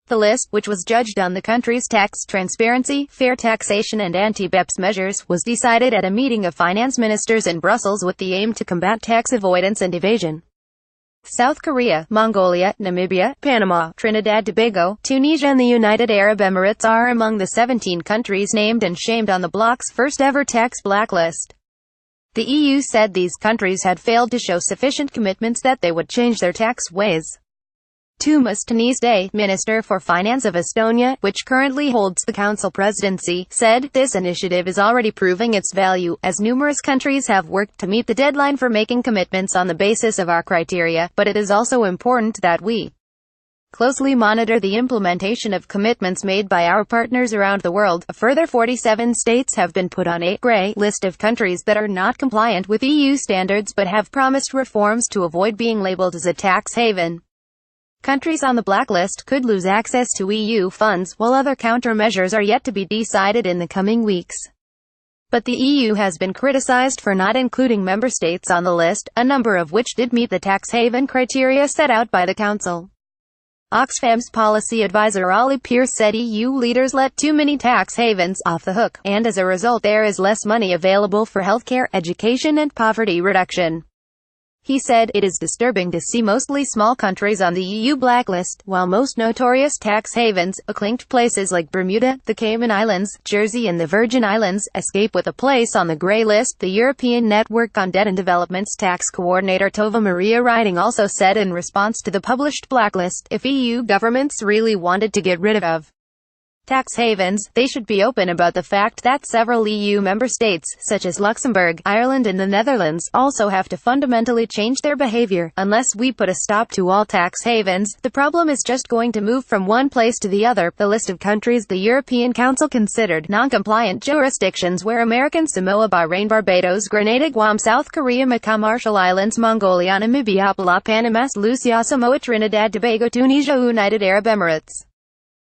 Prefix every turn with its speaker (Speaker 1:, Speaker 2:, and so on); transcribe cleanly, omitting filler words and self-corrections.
Speaker 1: The list, which was judged on the country's tax transparency, fair taxation and anti-BEPS measures, was decided at a meeting of finance ministers in Brussels with the aim to combat tax avoidance and evasion. South Korea, Mongolia, Namibia, Panama, Trinidad Tobago, Tunisia and the United Arab Emirates are among the 17 countries named and shamed on the bloc's first-ever tax blacklist. The EU said these countries had failed to show sufficient commitments that they would change their tax ways. Tooma, Tunisia Minister for Finance of Estonia, which currently holds the Council presidency, said, "This initiative is already proving its value, as numerous countries have worked to meet the deadline for making commitments on the basis of our criteria, but it is also important that we closely monitor the implementation of commitments made by our partners around the world." A further 47 states have been put on a grey list of countries that are not compliant with EU standards but have promised reforms to avoid being labeled as a tax haven. Countries on the blacklist could lose access to EU funds, while other countermeasures are yet to be decided in the coming weeks. But the EU has been criticized for not including member states on the list, a number of which did meet the tax haven criteria set out by the Council. Oxfam's policy advisor Ollie Pearce said EU leaders let too many tax havens off the hook, and as a result there is less money available for healthcare, education and poverty reduction. He said, "It is disturbing to see mostly small countries on the EU blacklist, while most notorious tax havens, acclaimed places like Bermuda, the Cayman Islands, Jersey and the Virgin Islands, escape with a place on the grey list." The European Network on Debt and Development's tax coordinator Tova Maria Riding also said in response to the published blacklist, if EU governments really wanted to get rid of tax havens, they should be open about the fact that several EU member states, such as Luxembourg, Ireland and the Netherlands, also have to fundamentally change their behavior. Unless we put a stop to all tax havens, the problem is just going to move from one place to the other. The list of countries the European Council considered non-compliant jurisdictions were American Samoa, Bahrain, Barbados, Grenada, Guam, South Korea, Macau, Marshall Islands, Mongolia, Namibia, Panama, Lucia, Samoa, Trinidad Tobago, Tunisia, United Arab Emirates.